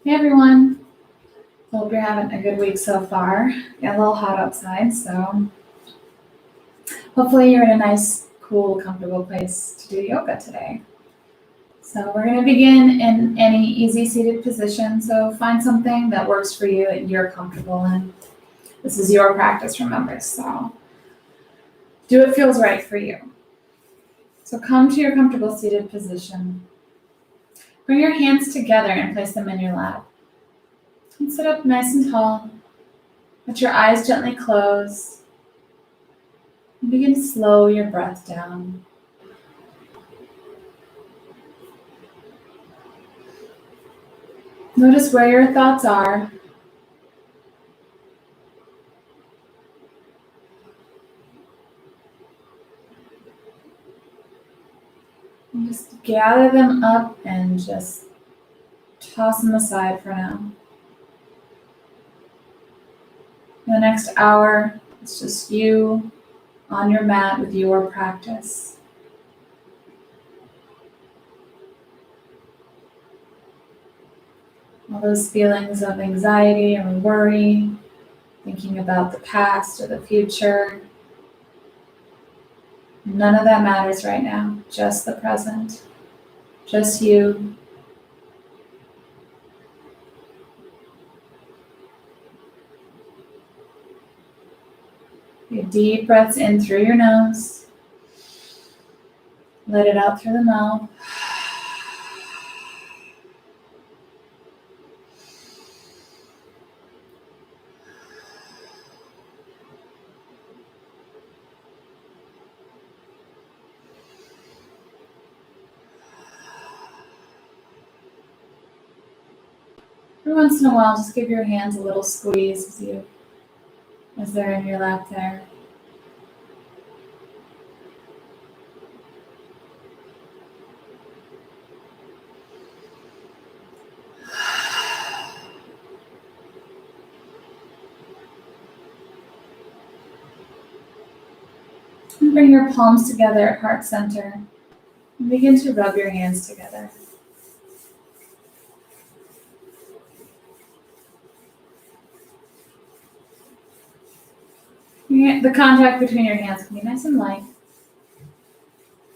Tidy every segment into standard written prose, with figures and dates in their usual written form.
Hey everyone, hope you're having a good week so far. Got a little hot outside, so hopefully you're in a nice, cool, comfortable place to do yoga today. So we're going to begin in any easy seated position, so find something that works for you that you're comfortable in. This is your practice, remember, so do what feels right for you. So come to your comfortable seated position. Bring your hands together and place them in your lap. And sit up nice and tall. Let your eyes gently close. And begin to slow your breath down. Notice where your thoughts are. And just gather them up and just toss them aside for now. In the next hour, it's just you on your mat with your practice. All those feelings of anxiety or worry, thinking about the past or the future, none of that matters right now, just the present, just you. Take deep breaths in through your nose. Let it out through the mouth. Every once in a while, just give your hands a little squeeze as they're in your lap there. And bring your palms together at heart center and begin to rub your hands together. The contact between your hands can be nice and light.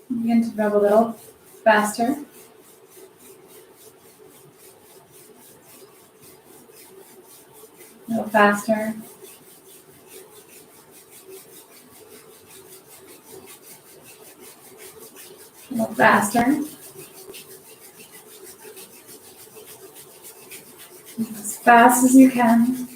Begin to rub a little faster. A little faster. A little faster. As fast as you can.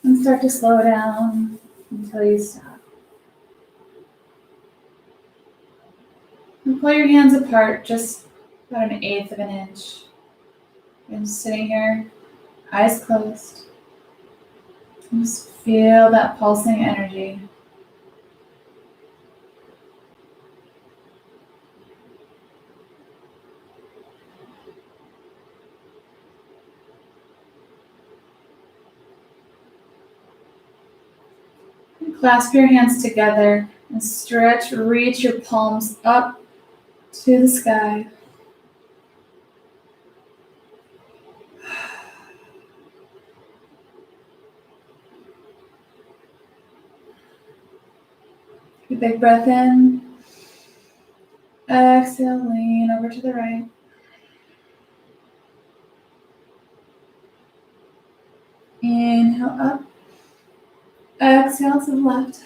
And start to slow down until you stop. And pull your hands apart just about 1/8 of an inch. And sitting here, eyes closed. And just feel that pulsing energy. And clasp your hands together and stretch, reach your palms up to the sky. Take a big breath in. Exhale, lean over to the right. Inhale up. Exhale to the left.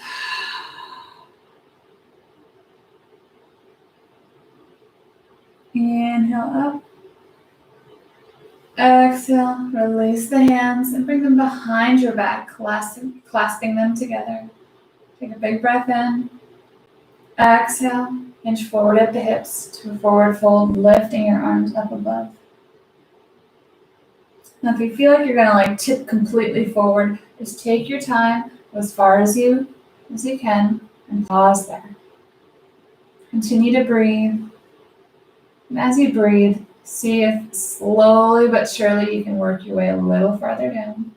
Inhale up. Exhale, release the hands and bring them behind your back, clasping them together. Take a big breath in. Exhale, hinge forward at the hips to a forward fold, lifting your arms up above. Now if you feel like you're gonna tip completely forward, just take your time, go as far as you can, and pause there. Continue to breathe. And as you breathe, see if slowly but surely you can work your way a little farther down.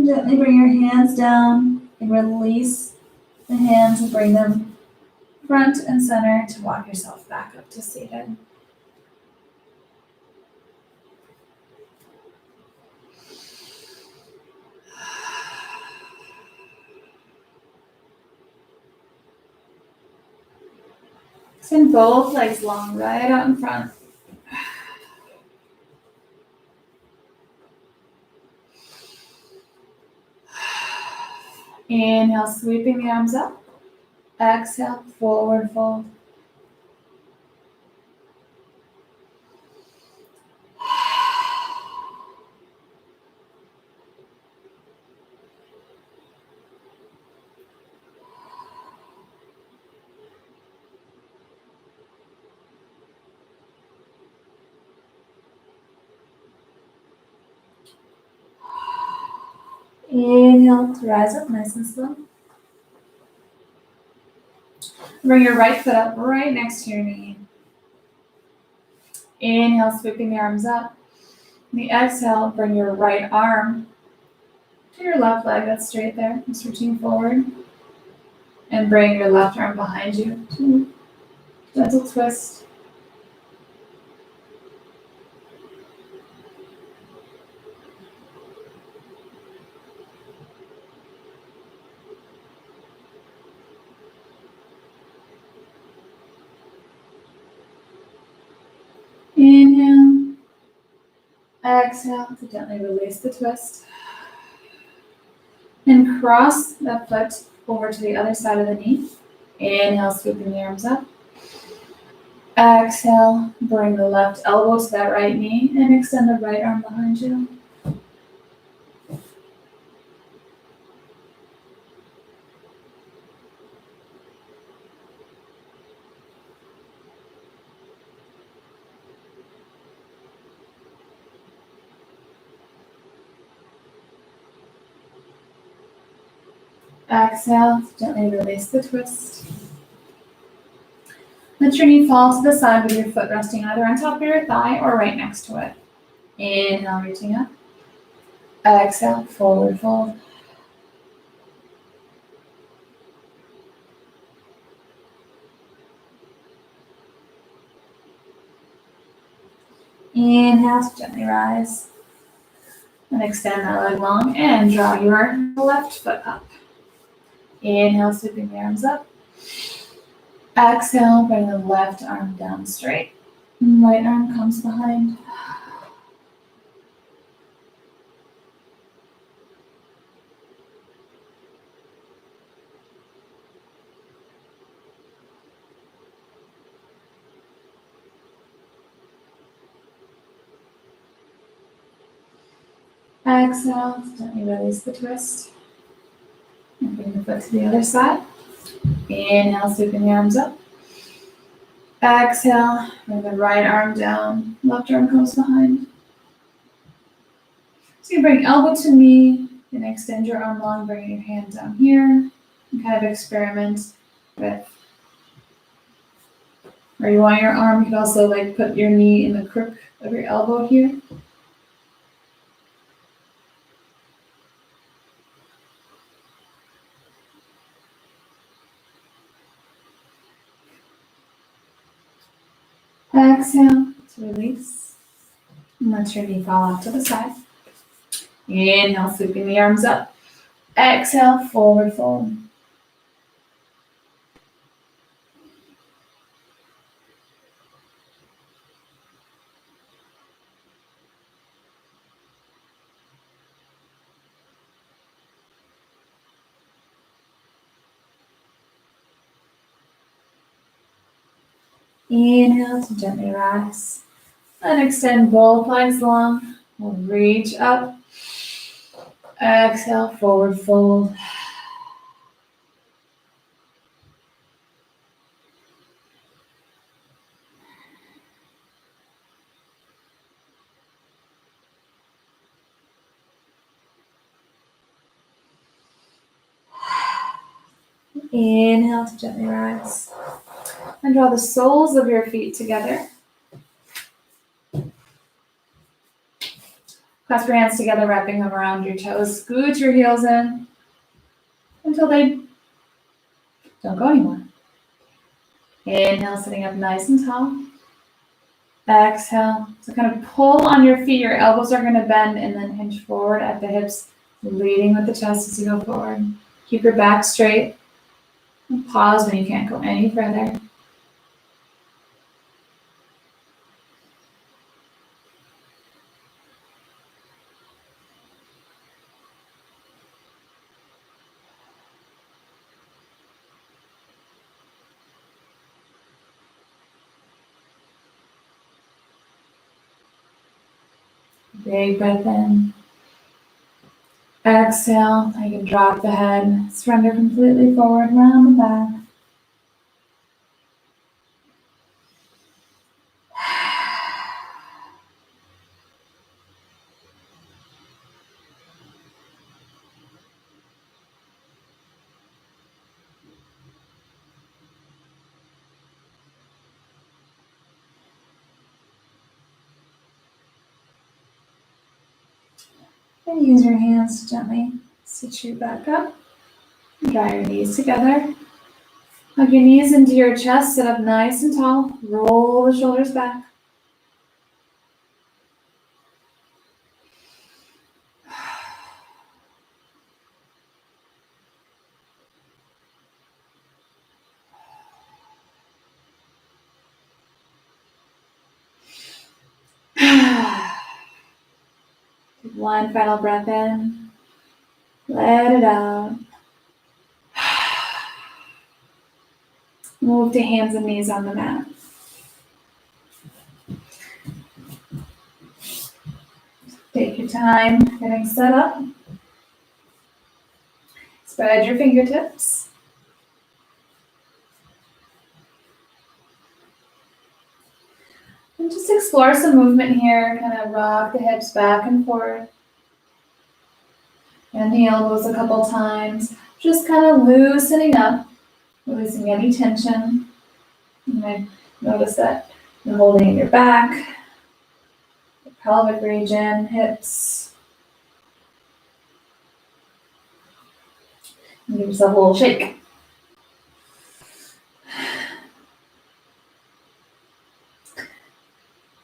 And gently bring your hands down and release the hands and bring them front and center to walk yourself back up to seated. Send both legs long, right out in front. Inhale, sweeping the arms up. Exhale, forward fold. Inhale to rise up nice and slow. Bring your right foot up right next to your knee. Inhale, sweeping the arms up. On the exhale, bring your right arm to your left leg that's straight there. Just reaching forward. And bring your left arm behind you. Gentle twist. Inhale. Exhale to gently release the twist. And cross that foot over to the other side of the knee. Inhale, sweeping the arms up. Exhale, bring the left elbow to that right knee and extend the right arm behind you. Exhale, gently release the twist. Let your knee fall to the side with your foot resting either on top of your thigh or right next to it. Inhale, reaching up. Exhale, forward fold. Inhale, gently rise. And extend that leg long and draw your left foot up. Inhale, sweeping the arms up. Exhale, bring the left arm down straight. Right arm comes behind. Exhale, gently release the twist. And bring the foot to the other side. Inhale, sweeping the arms up. Exhale, bring the right arm down. Left arm comes behind. So you bring elbow to knee, then extend your arm long, bringing your hand down here. And kind of experiment with where you want your arm. You can also like put your knee in the crook of your elbow here. Exhale to release. And let your knee fall off to the side. Inhale, sweeping the arms up. Exhale, forward fold. Inhale to gently rise. And extend both legs long. We'll reach up. Exhale, forward fold. Inhale to gently rise. And draw the soles of your feet together. Clasp your hands together, wrapping them around your toes. Scoot your heels in until they don't go anymore. Inhale, sitting up nice and tall. Exhale. So kind of pull on your feet. Your elbows are going to bend and then hinge forward at the hips, leading with the chest as you go forward. Keep your back straight. And pause when you can't go any further. Big breath in. Exhale. You can drop the head. Surrender completely forward, round the back. And use your hands to gently sit you back up. Draw your knees together. Hug your knees into your chest. Sit up nice and tall. Roll the shoulders back. One final breath in. Let it out. Move to hands and knees on the mat. Take your time getting set up. Spread your fingertips. And just explore some movement here. Kind of rock the hips back and forth. And the elbows a couple times. Just kind of loosening up, releasing any tension. You might notice that you're holding in your back, the pelvic region, hips. And give yourself a little shake.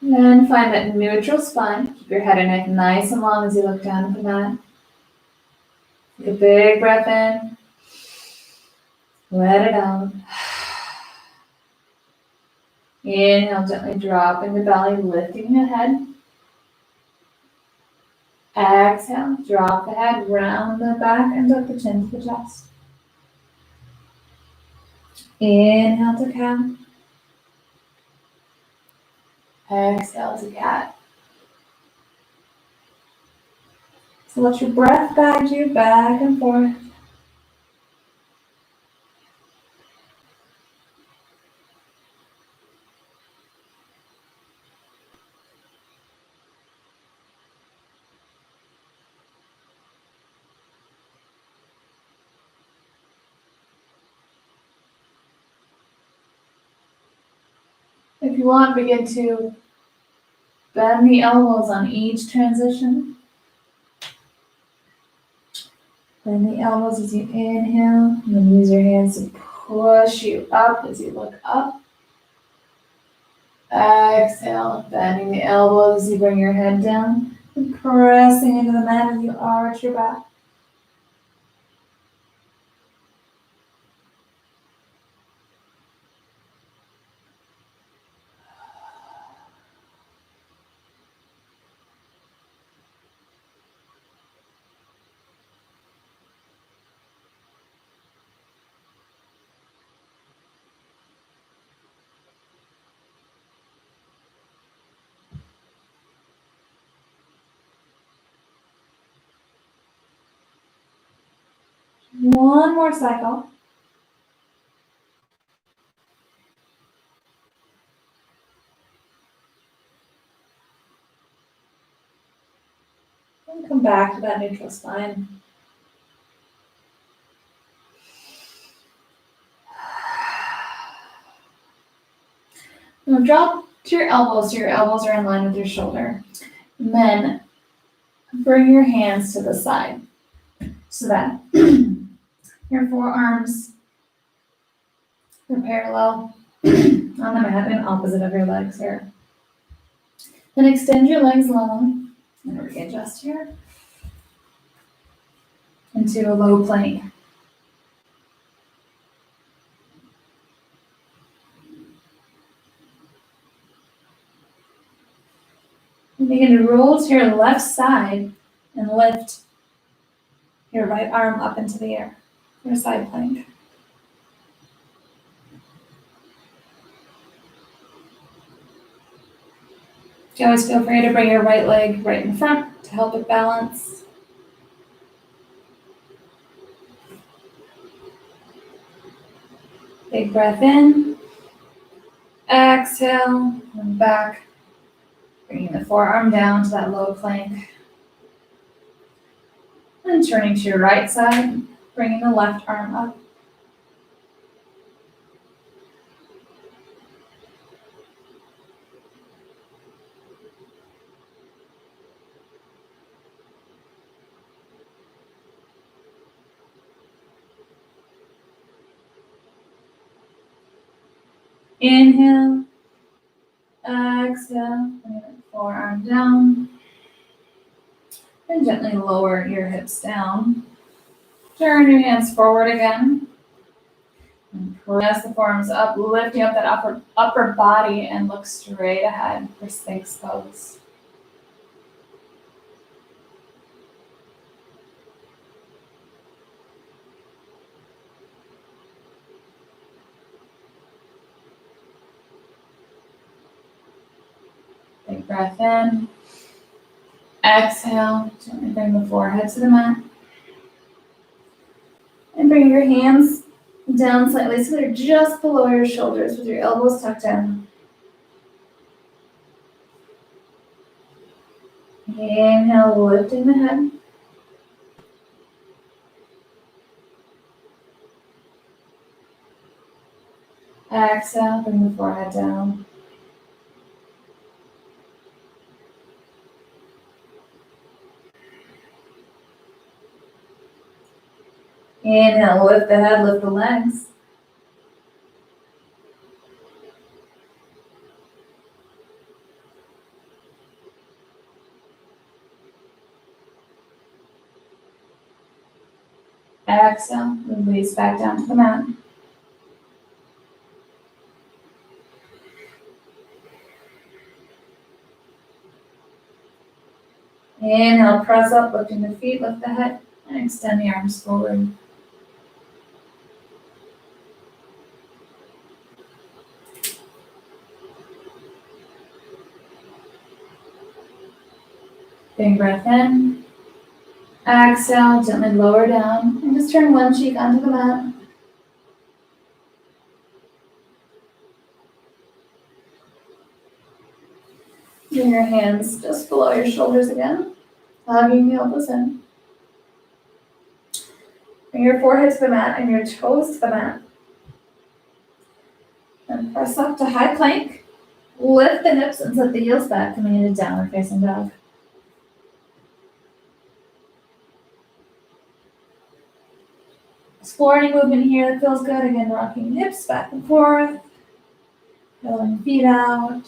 And find that neutral spine. Keep your head and neck nice and long as you look down at the mat. Take a big breath in. Let it out. Inhale, gently drop in the belly, lifting the head. Exhale, drop the head, round the back, and tuck the chin to the chest. Inhale to cow. Exhale to cat. So let your breath guide you back and forth. If you want, begin to bend the elbows on each transition. Bend the elbows as you inhale, and then use your hands to push you up as you look up. Exhale, bending the elbows as you bring your head down, and pressing into the mat as you arch your back. One more cycle. And come back to that neutral spine. Now drop to your elbows so your elbows are in line with your shoulder. And then Bring your hands to the side so that your forearms are parallel on the mat and opposite of your legs here. Then extend your legs long and readjust here into a low plank. And begin to roll to your left side and lift your right arm up into the air, your side plank. You always feel free to bring your right leg right in front to help with balance. Big breath in. Exhale, and back. Bringing the forearm down to that low plank. And turning to your right side, bringing the left arm up. Inhale. Exhale, bring the forearm down. And gently lower your hips down. Turn your hands forward again. And press the forearms up, lifting up that upper body and look straight ahead for Sphinx pose. Big breath in. Exhale, gently bring the forehead to the mat. And bring your hands down slightly so they're just below your shoulders with your elbows tucked in. Inhale, lifting the head. Exhale, bring the forehead down. Inhale, lift the head, lift the legs. Exhale, release back down to the mat. Inhale, press up, lifting the feet, lift the head, and extend the arms forward. Big breath in. Exhale, gently lower down, and just turn one cheek onto the mat. Bring your hands just below your shoulders again, hugging the elbows in. Bring your forehead to the mat and your toes to the mat. And press up to high plank. Lift the hips and set the heels back, coming into downward facing dog. Explore any movement here that feels good. Again, rocking hips back and forth. Rolling feet out.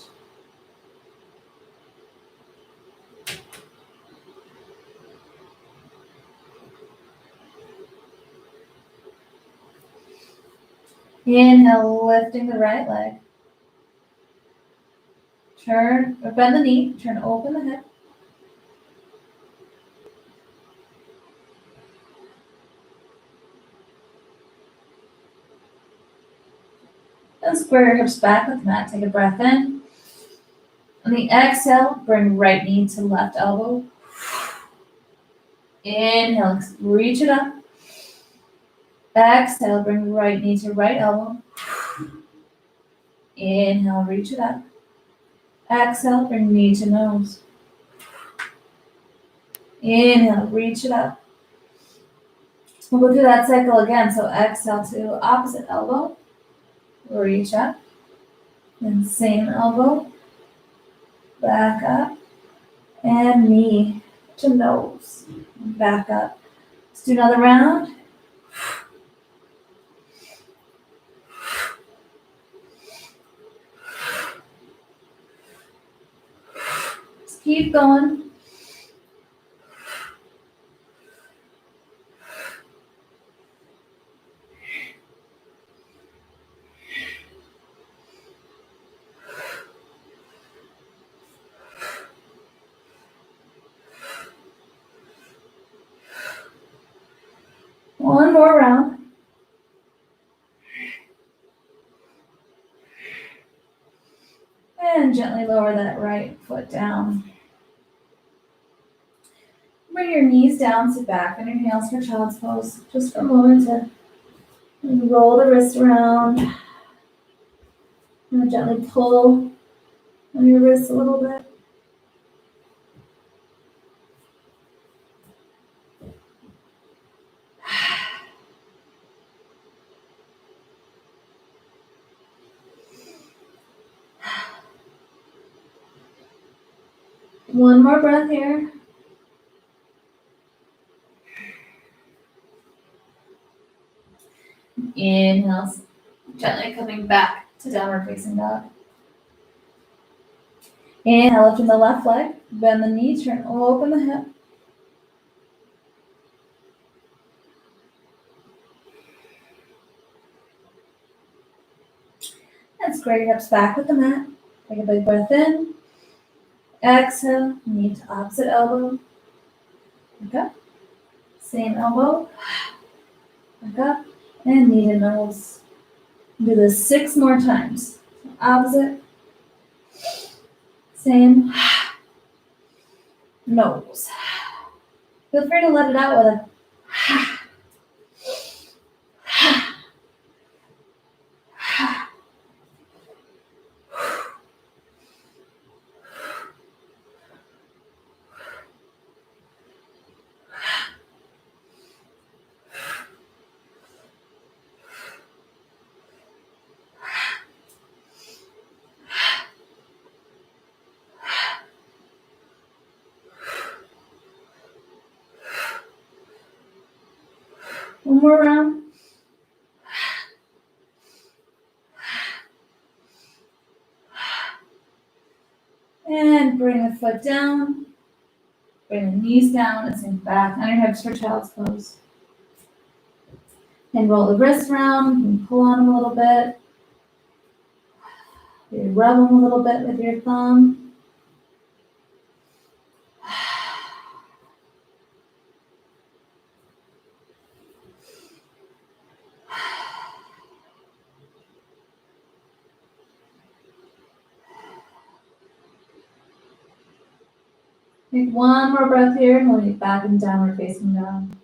Inhale, lifting the right leg. Turn, or bend the knee, turn open the hip. And square your hips back with the mat. Take a breath in. On the exhale, bring right knee to left elbow. Inhale, reach it up. Exhale, bring right knee to right elbow. Inhale, reach it up. Exhale, bring knee to nose. Inhale, reach it up. We'll go through that cycle again. So exhale to opposite elbow. Reach up. Then same elbow. Back up. And knee to nose. Back up. Let's do another round. Just keep going. One more round. And gently lower that right foot down. Bring your knees down, sit back on your heels for child's pose. Just for a moment to roll the wrist around. And gently pull on your wrists a little bit. One more breath here. Inhale, gently coming back to downward facing dog. Inhale, lifting the left leg, bend the knee, turn open the hip. And square your hips back with the mat. Take a big breath in. Exhale, knee to opposite elbow. Back up. Same elbow. Back up. And knee to nose. Do this 6 more times. Opposite. Same. Nose. Feel free to let it out with a one more round. And bring the foot down. Bring the knees down and sink back on your hips for child's pose. And roll the wrists around and pull on them a little bit. You rub them a little bit with your thumb. Take one more breath here and we'll get back in downward facing dog.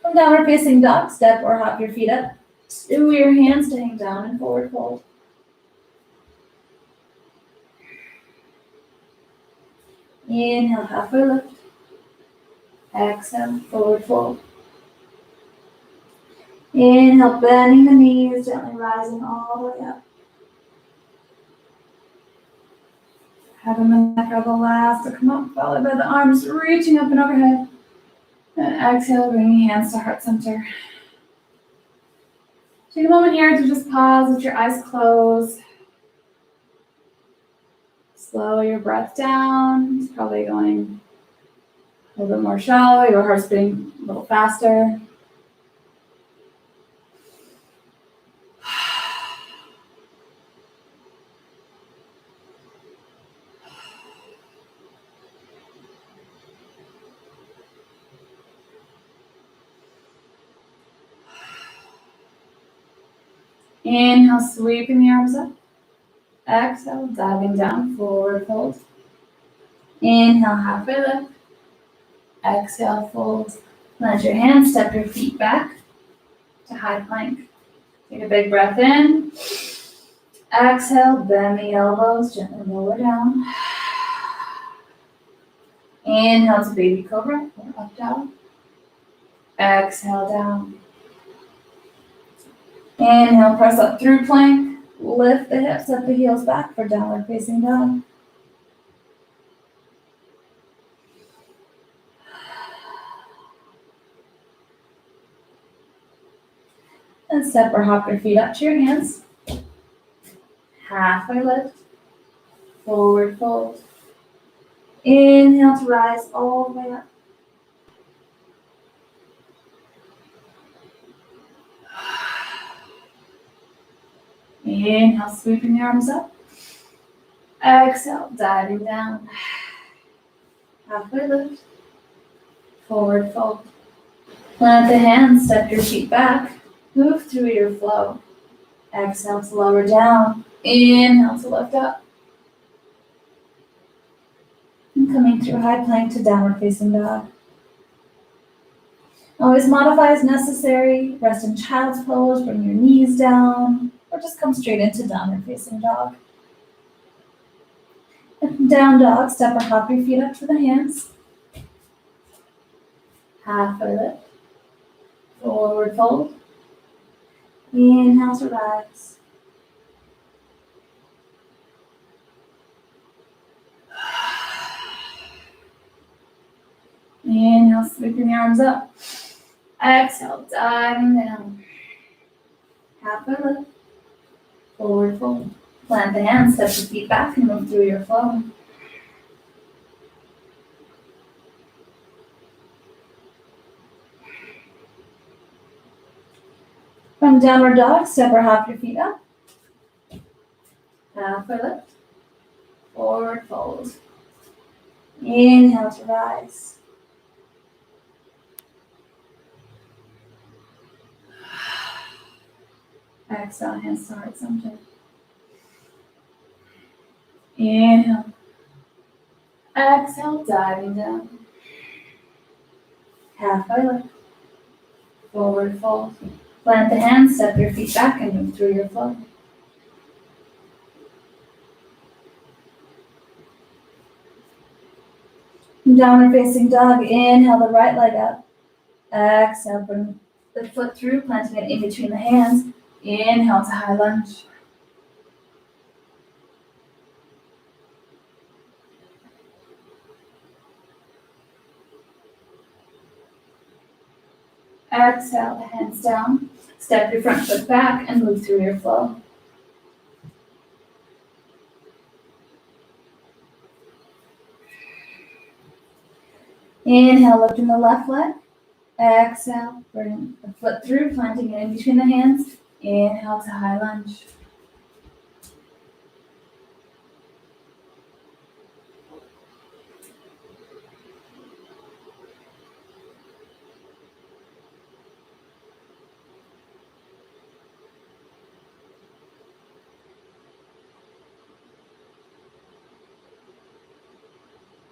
From downward facing dog, step or hop your feet up. Stew your hands to hang down and forward fold. Inhale, halfway lift. Exhale, forward fold. Inhale, bending the knees, gently rising all the way up. Having the neck of the last to come up, followed by the arms reaching up and overhead. And exhale, bringing hands to heart center. Take a moment here to just pause with your eyes closed. Slow your breath down. It's probably going a little bit more shallow. Your heart's beating a little faster. Inhale, sweeping the arms up. Exhale, diving down, forward fold. Inhale, halfway lift. Exhale, fold. Let your hands step your feet back to high plank. Take a big breath in. Exhale, bend the elbows, gently lower down. Inhale to baby cobra or up dog. Exhale down. Inhale, press up through plank. Lift the hips, set the heels back for downward facing dog. And step or hop your feet up to your hands. Halfway lift, forward fold. Inhale to rise all the way up. Inhale, sweeping the arms up. Exhale, diving down. Halfway lift, forward fold. Plant the hands, step your feet back. Move through your flow. Exhale to lower down. Inhale to lift up. And coming through high plank to downward facing dog. Always modify as necessary. Rest in child's pose, bring your knees down, or just come straight into downward facing dog. And down dog, step or hop your feet up to the hands. Halfway lift. Forward fold. Inhale to rise. Inhale, sweeping the arms up. Exhale, diving down. Halfway lift. Forward fold. Plant the hands, step your feet back and move through your flow. From downward dog, step or hop your feet up. Halfway lift. Forward fold. Inhale to rise. Exhale, hands to heart center. Inhale. Exhale, diving down. Halfway lift. Forward fold. Plant the hands, step your feet back and move through your flow. Downward facing dog, inhale the right leg up. Exhale, bring the foot through, planting it in between the hands. Inhale to high lunge. Exhale, the hands down. Step your front foot back and move through your flow. Inhale, lifting the left leg. Exhale, bring the foot through, planting it in between the hands. Inhale to high lunge.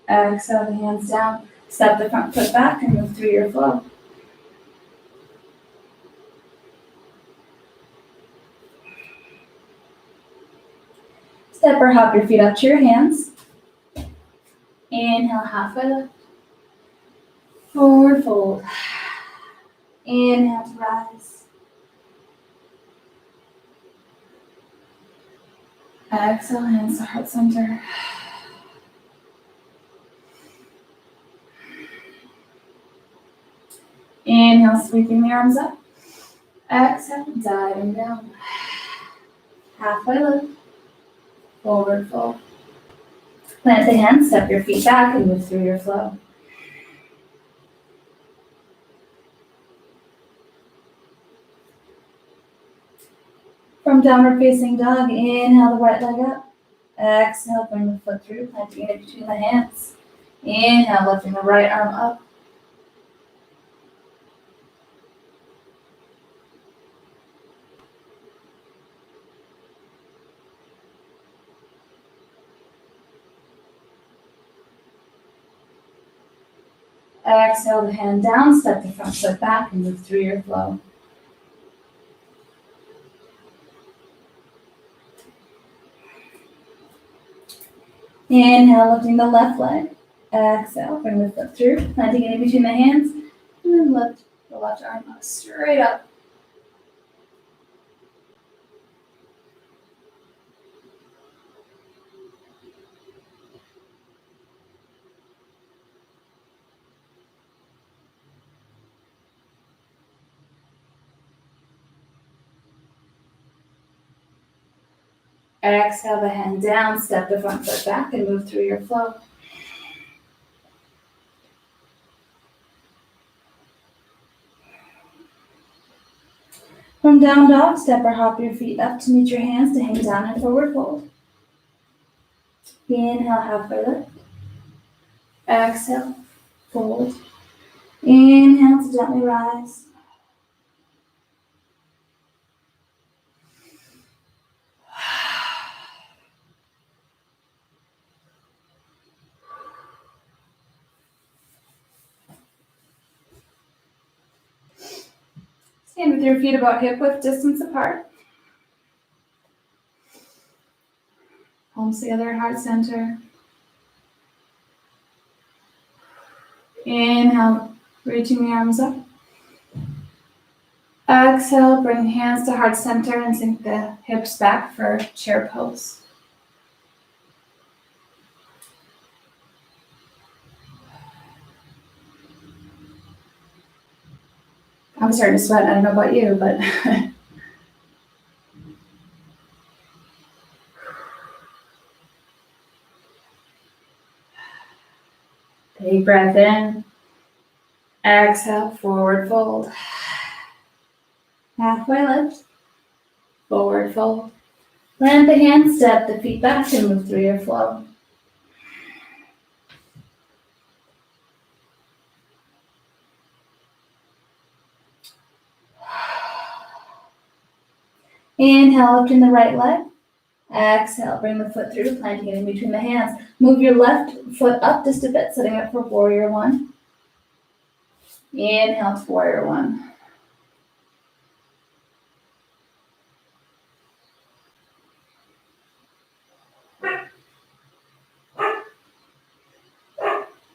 Exhale, the hands down. Step the front foot back and move through your flow. Step or hop your feet up to your hands. Inhale, halfway lift. Forward fold. Inhale to rise. Exhale, hands to heart center. Inhale, sweeping the arms up. Exhale, diving down. Halfway lift. Forward fold. Plant the hands, step your feet back and move through your flow. From downward facing dog, inhale the right leg up. Exhale, bring the foot through, planting it between the hands. Inhale, lifting the right arm up. Exhale the hand down, step the front foot back and move through your flow. Inhale, lifting the left leg. Exhale, bring the foot through, planting it in between the hands, and then lift the left arm up straight up. Exhale the hand down, step the front foot back and move through your flow. From down dog, step or hop your feet up to meet your hands to hang down in forward fold. Inhale, halfway lift. Exhale, fold. Inhale to gently rise. Stand with your feet about hip width distance apart. Palms together at heart center. Inhale, reaching the arms up. Exhale, bring hands to heart center and sink the hips back for chair pose. I'm starting to sweat. I don't know about you, but big breath in. Exhale, forward fold. Halfway lift. Forward fold. Plant the hands, step the feet back and move through your flow. Inhale, lift in the right leg. Exhale, bring the foot through, planting it in between the hands. Move your left foot up just a bit, setting up for warrior one. Inhale to warrior one.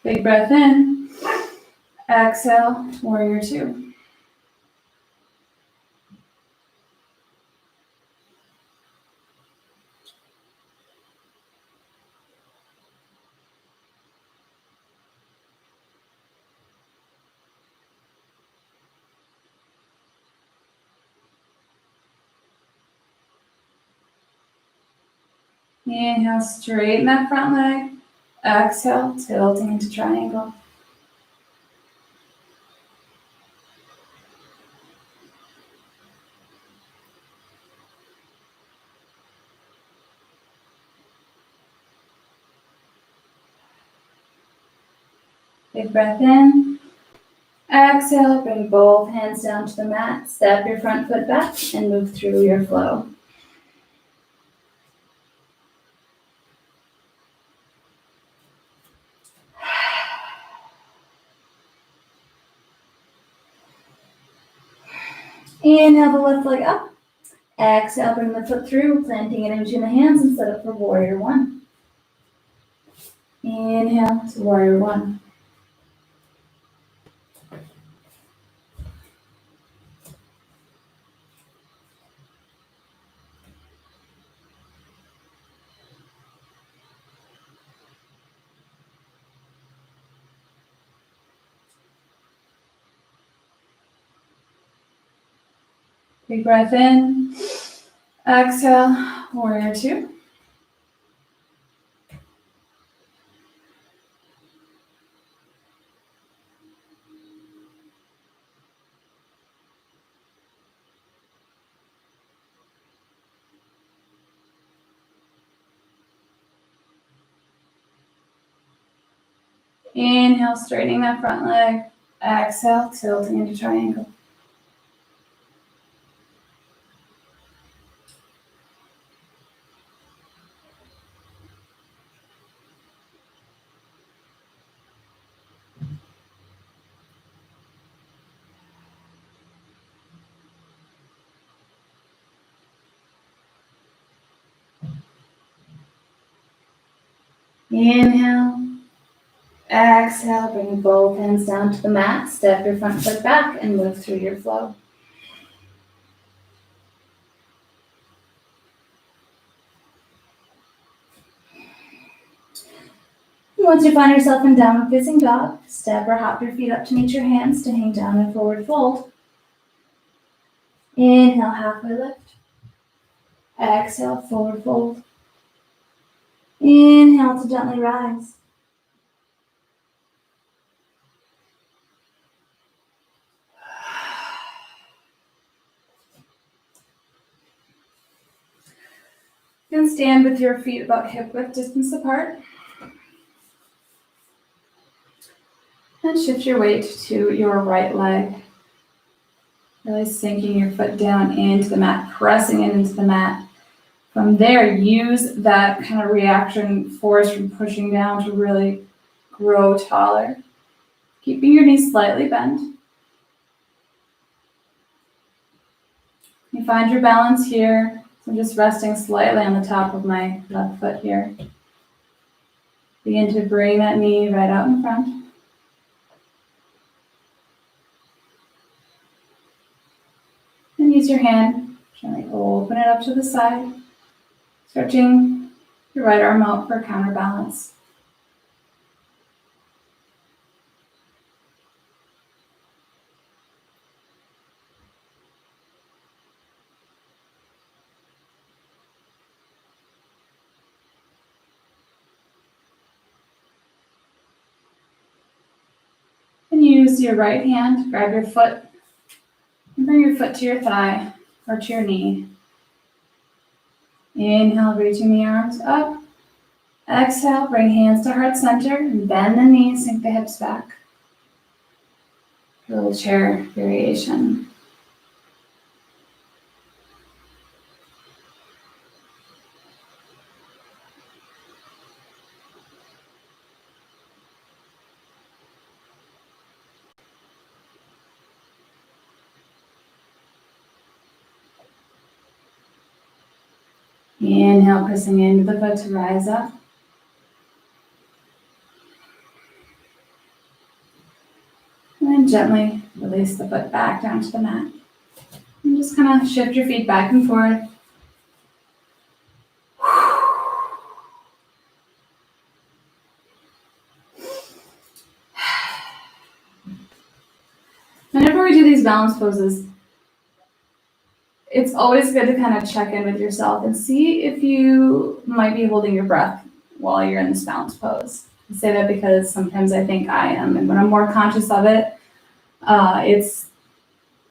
Big breath in. Exhale, warrior two. Inhale, straighten that front leg. Exhale, tilting into triangle. Big breath in. Exhale, bring both hands down to the mat. Step your front foot back and move through your flow. Inhale the left leg up. Exhale, bring the foot through, planting it in between the hands and set up for warrior one. Inhale to warrior one. Big breath in. Exhale, warrior two. Inhale, straightening that front leg. Exhale, tilting into triangle. Inhale. Exhale, bring both hands down to the mat. Step your front foot back and move through your flow. Once you find yourself in downward facing dog, step or hop your feet up to meet your hands to hang down in forward fold. Inhale, halfway lift. Exhale, forward fold. Inhale to gently rise. You can stand with your feet about hip width distance apart. And shift your weight to your right leg. Really sinking your foot down into the mat, pressing it into the mat. From there, use that kind of reaction force from pushing down to really grow taller. Keeping your knees slightly bent. You find your balance here. So I'm just resting slightly on the top of my left foot here. Begin to bring that knee right out in front. And use your hand, gently open it up to the side, stretching your right arm out for counterbalance. And use your right hand, grab your foot, and bring your foot to your thigh or to your knee. Inhale, reaching the arms up. Exhale, bring hands to heart center and bend the knees, sink the hips back. Little chair variation. Inhale, pressing into the foot to rise up. And then gently release the foot back down to the mat. And just kind of shift your feet back and forth. Whenever we do these balance poses, it's always good to kind of check in with yourself and see if you might be holding your breath while you're in this balance pose. I say that because sometimes I think I am, and when I'm more conscious of it, it's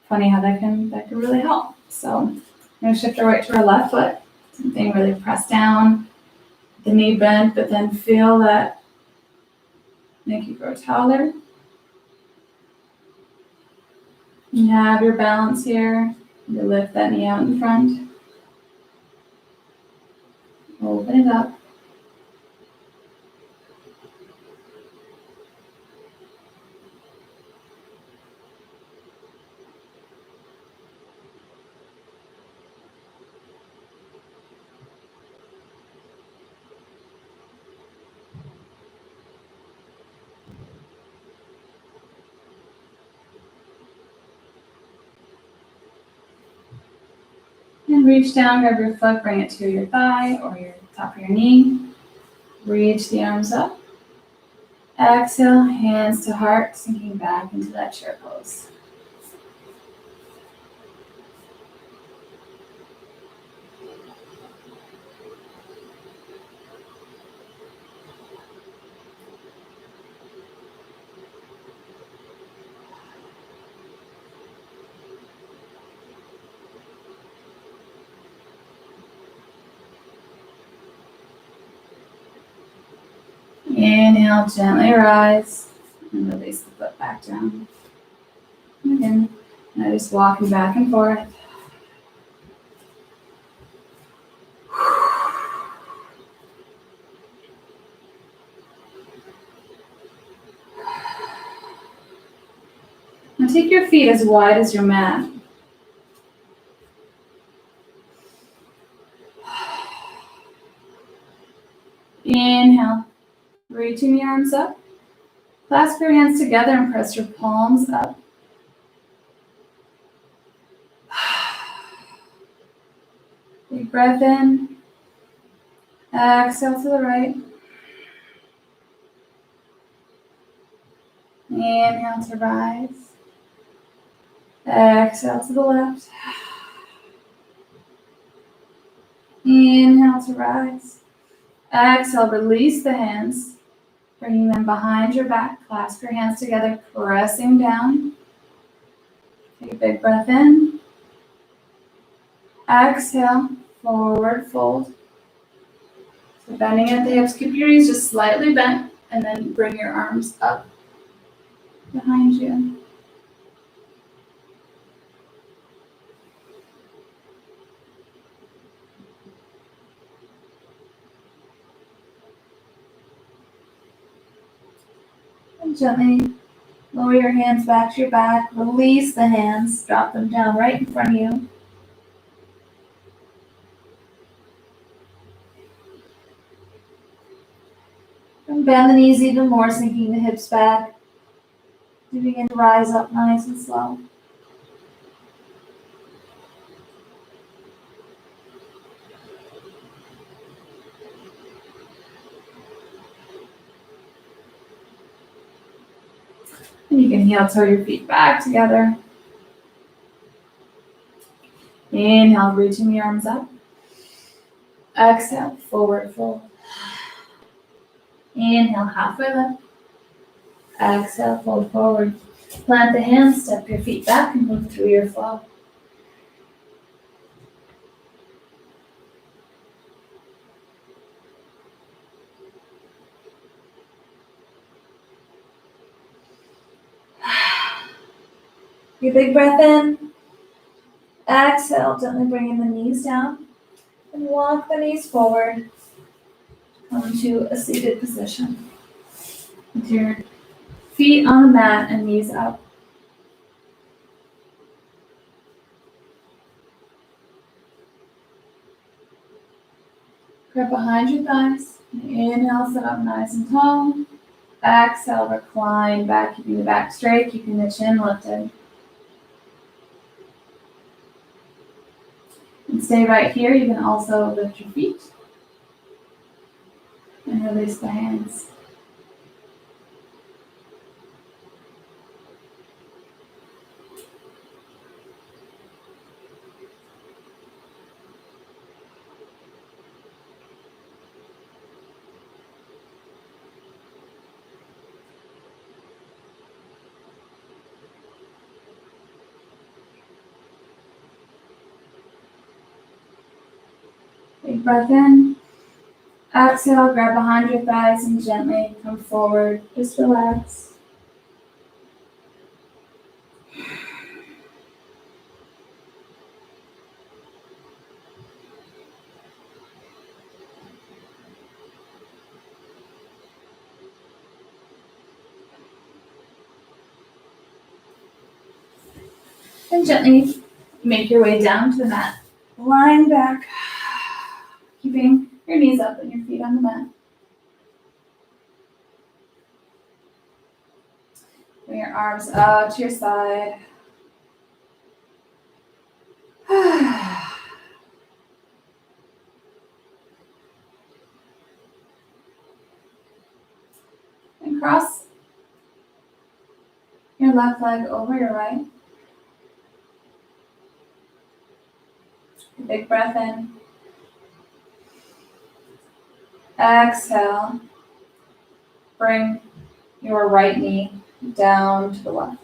funny how that can really help. So I'm going to shift our weight to our left foot. Same thing, really press down, the knee bent, but then feel that make you grow taller. You have your balance here. You lift that knee out in front. Open it up. And reach down, grab your foot, bring it to your thigh or your top of your knee. Reach the arms up. Exhale, hands to heart, sinking back into that chair pose. Inhale, gently rise and release the foot back down. And again, now just walking back and forth. Now take your feet as wide as your mat. Inhale, reaching the arms up. Clasp your hands together and press your palms up. Big breath in. Exhale to the right. Inhale to rise. Exhale to the left. Inhale to rise. Exhale, release the hands. Bringing them behind your back. Clasp your hands together, pressing down. Take a big breath in. Exhale, forward fold. So bending at the hips, keep your knees just slightly bent, and then bring your arms up behind you. And gently lower your hands back to your back. Release the hands. Drop them down right in front of you. And bend the knees even more, sinking the hips back. You begin to rise up nice and slow. And you can heel toe your feet back together. Inhale, reaching the arms up. Exhale, forward fold. Inhale, halfway lift. Exhale, fold forward. Plant the hands, step your feet back, and move through your flow. Take a big breath in. Exhale, gently bringing the knees down. And walk the knees forward. Come to a seated position. With your feet on the mat and knees up. Grab behind your thighs. Inhale, sit up nice and tall. Exhale, recline back, keeping the back straight, keeping the chin lifted. And stay right here. You can also lift your feet and release the hands. Big breath in. Exhale, grab behind your thighs and gently come forward. Just relax. And gently make your way down to the mat. Lying back, keeping your knees up and your feet on the mat. Bring your arms out to your side. And cross your left leg over your right. Big breath in. Exhale. Bring your right knee down to the left.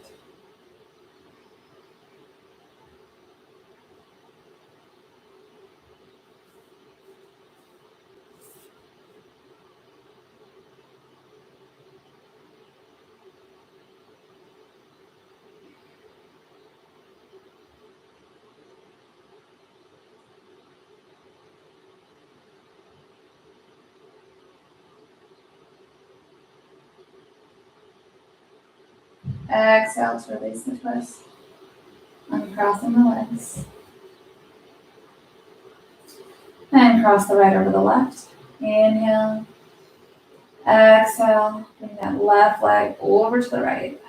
Exhale to release the twist. Uncrossing the legs. And cross the right over the left. Inhale. Exhale. Bring that left leg over to the right.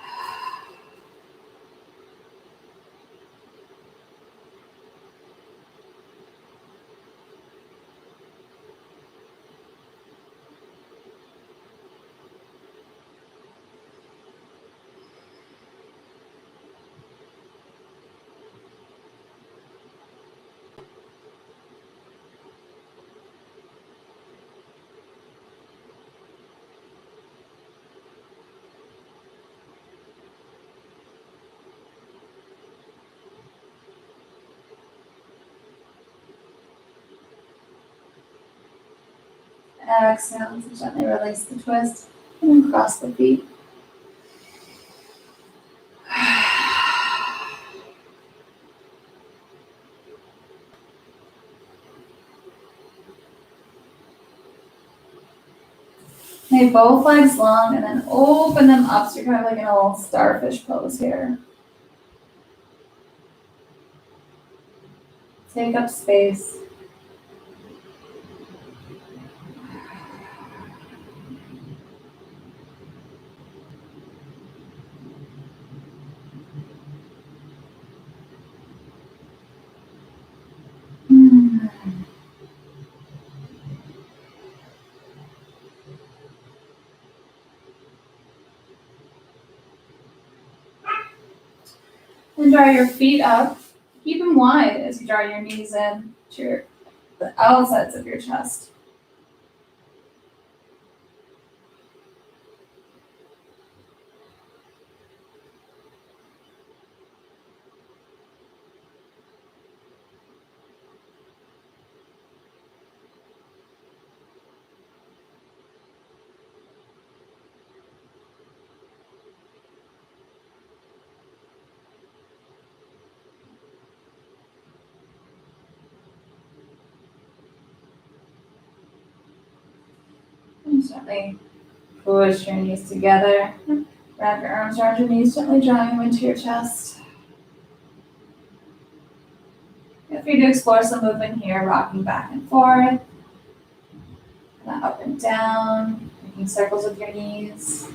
Exhale to gently release the twist and then cross the feet. Make both legs long and then open them up so you're kind of like in a little starfish pose here. Take up space. And draw your feet up. Keep them wide as you draw your knees in to the outsides of your chest. And gently push your knees together. Wrap your arms around your knees, gently drawing them into your chest. Feel free to explore some movement here, rocking back and forth, and up and down, making circles with your knees.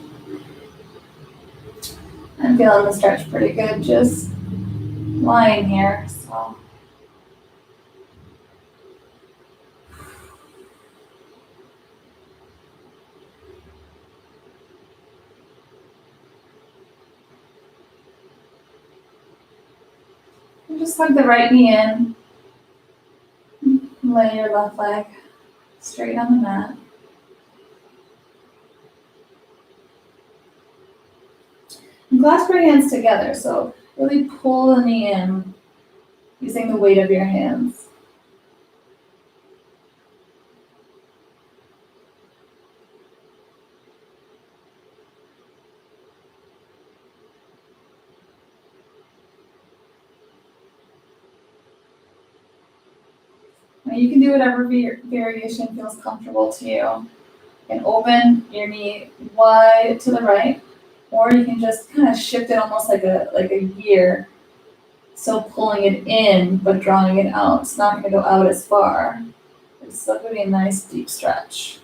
I'm feeling the stretch pretty good, just lying here. So and just hug the right knee in. Lay your left leg straight on the mat. And clasp your hands together, so really pull the knee in using the weight of your hands. Now you can do whatever variation feels comfortable to you. You can open your knee wide to the right, or you can just kind of shift it almost like a gear. So pulling it in, but drawing it out. It's not going to go out as far. It's still going to be a nice deep stretch.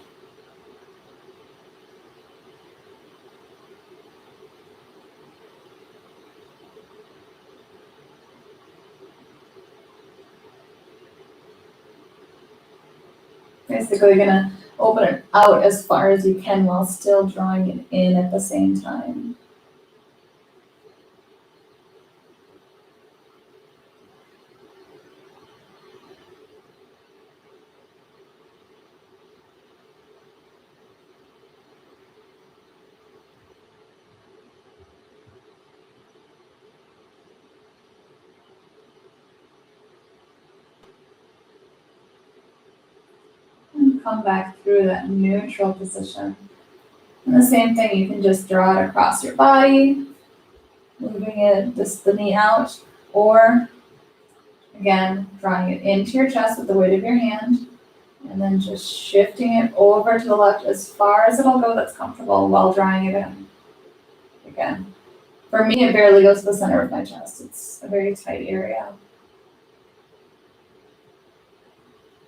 Basically, you're going to open it out as far as you can while still drawing it in at the same time. And come back through that neutral position. And the same thing, you can just draw it across your body, moving it just the knee out, or again, drawing it into your chest with the weight of your hand, and then just shifting it over to the left as far as it'll go that's comfortable while drawing it in. Again, for me, it barely goes to the center of my chest. It's a very tight area.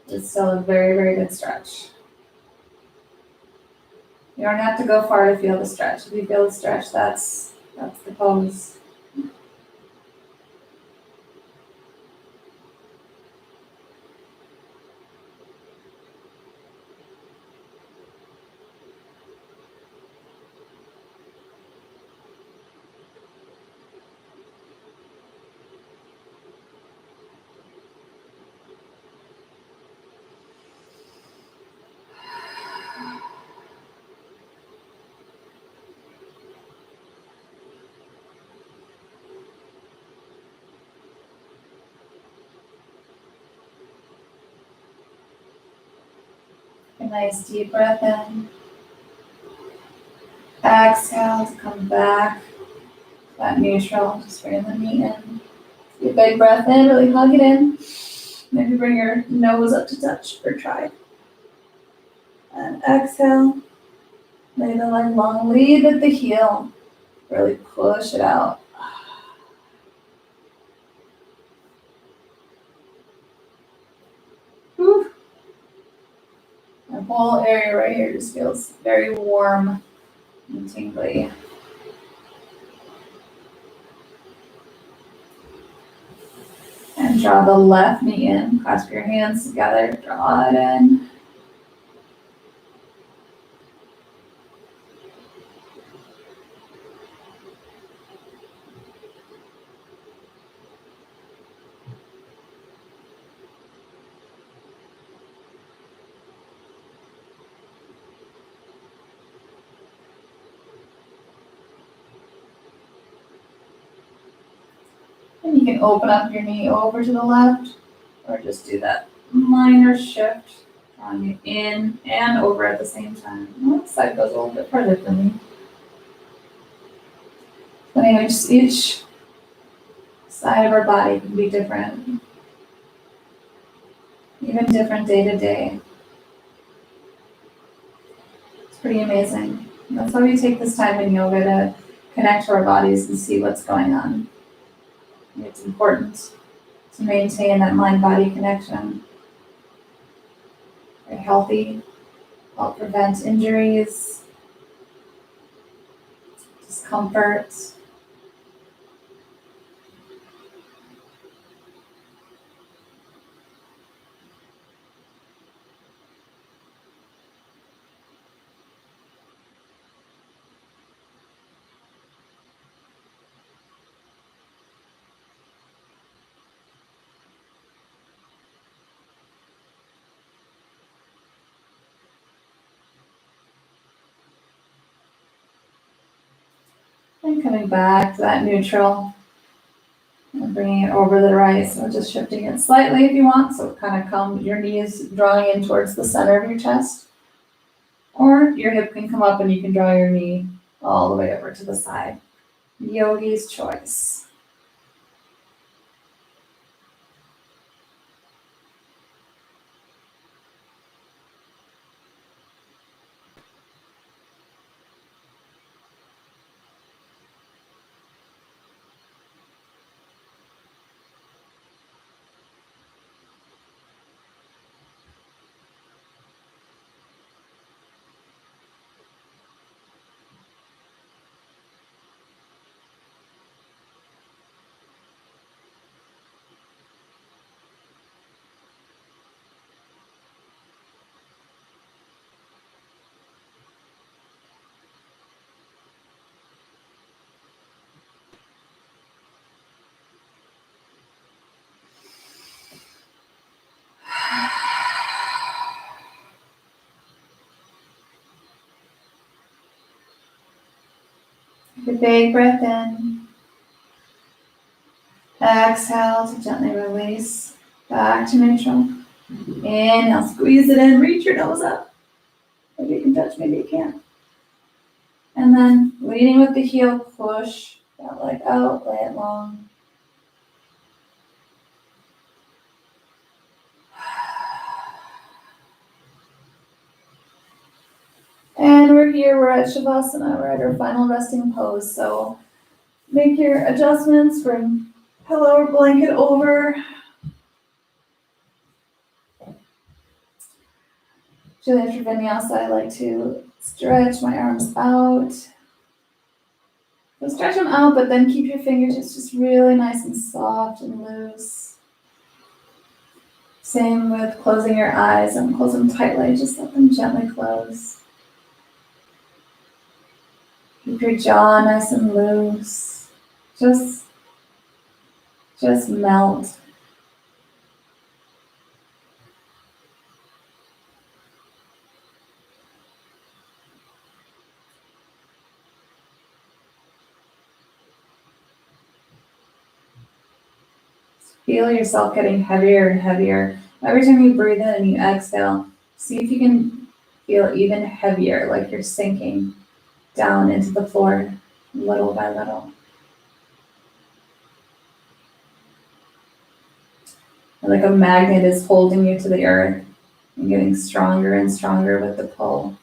It's still a very, very good stretch. You don't have to go far to feel the stretch. If you feel the stretch, that's the pose. nice deep breath in. Exhale to come back. That neutral, just bring the knee in. Take a big breath in, really hug it in. Maybe bring your nose up to touch or try. And exhale. Lay the leg long, lead at the heel. Really push it out. Whew. The whole area right here just feels very warm and tingly. And draw the left knee in. Clasp your hands together. Draw it in. And you can open up your knee over to the left, or just do that minor shift, drawing it in and over at the same time. Well, this side goes a little bit further for me. But anyway, just each side of our body can be different, even different day to day. It's pretty amazing. And that's why we take this time in yoga, to connect to our bodies and see what's going on. It's important to maintain that mind-body connection. Very healthy, help prevent injuries, discomfort. And coming back to that neutral and bringing it over the right. So just shifting it slightly if you want. So kind of your knee is drawing in towards the center of your chest. Or your hip can come up and you can draw your knee all the way over to the side. Yogi's choice. Take a big breath in. Exhale to gently release back to neutral. Inhale, squeeze it in, reach your nose up. Maybe you can touch, maybe you can't. And then leading with the heel, push that leg out, lay it long. And we're here, we're at Shavasana, we're at our final resting pose. So make your adjustments, bring pillow or blanket over. Usually after Vinyasa, I like to stretch my arms out. So stretch them out, but then keep your fingertips just really nice and soft and loose. Same with closing your eyes. Don't close them tightly, just let them gently close. Keep your jaw nice and loose. Just melt. Feel yourself getting heavier and heavier. Every time you breathe in and you exhale, see if you can feel even heavier, like you're sinking down into the floor little by little. Like a magnet is holding you to the earth and getting stronger and stronger with the pull.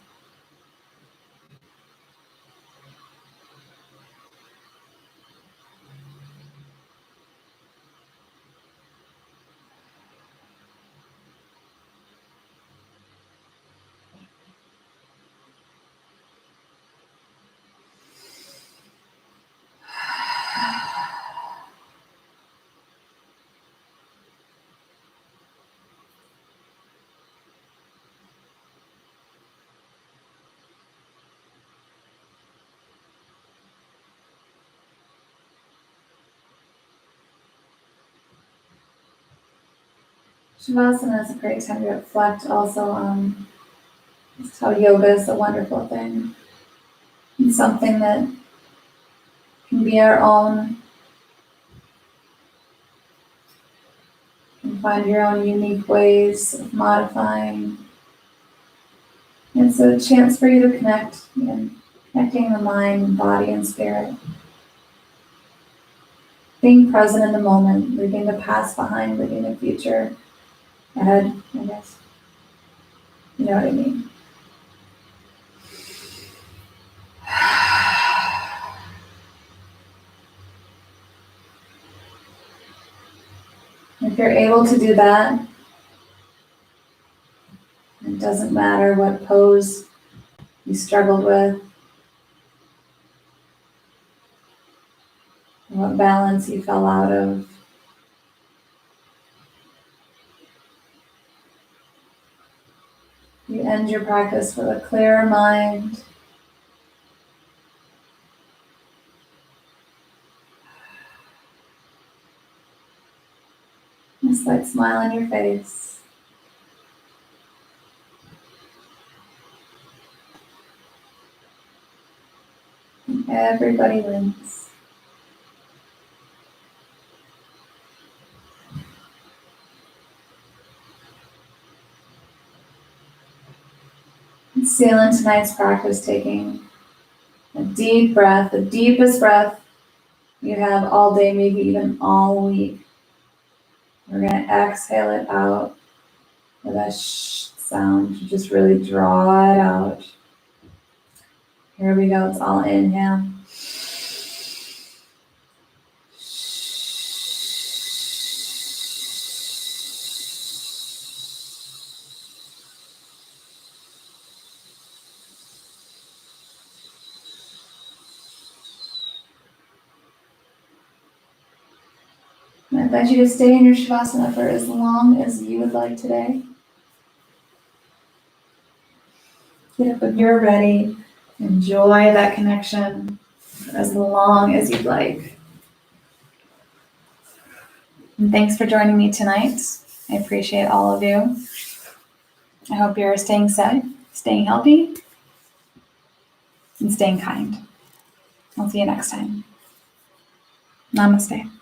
Shavasana is a great time to reflect also on just how yoga is a wonderful thing. And something that can be our own. You can find your own unique ways of modifying. It's a chance for you to connect, connecting the mind, body, and spirit. Being present in the moment, leaving the past behind, leaving the future ahead, I guess. You know what I mean? If you're able to do that, it doesn't matter what pose you struggled with, what balance you fell out of. You end your practice with a clearer mind, a slight smile on your face. And everybody wins. And seal in tonight's practice, taking a deep breath, the deepest breath you have all day, maybe even all week. We're going to exhale it out with a shh sound to just really draw it out. Here we go. It's all inhale. I invite you to stay in your Shavasana for as long as you would like today. Get up when you're ready. Enjoy that connection for as long as you'd like. And thanks for joining me tonight. I appreciate all of you. I hope you're staying safe, staying healthy, and staying kind. I'll see you next time. Namaste.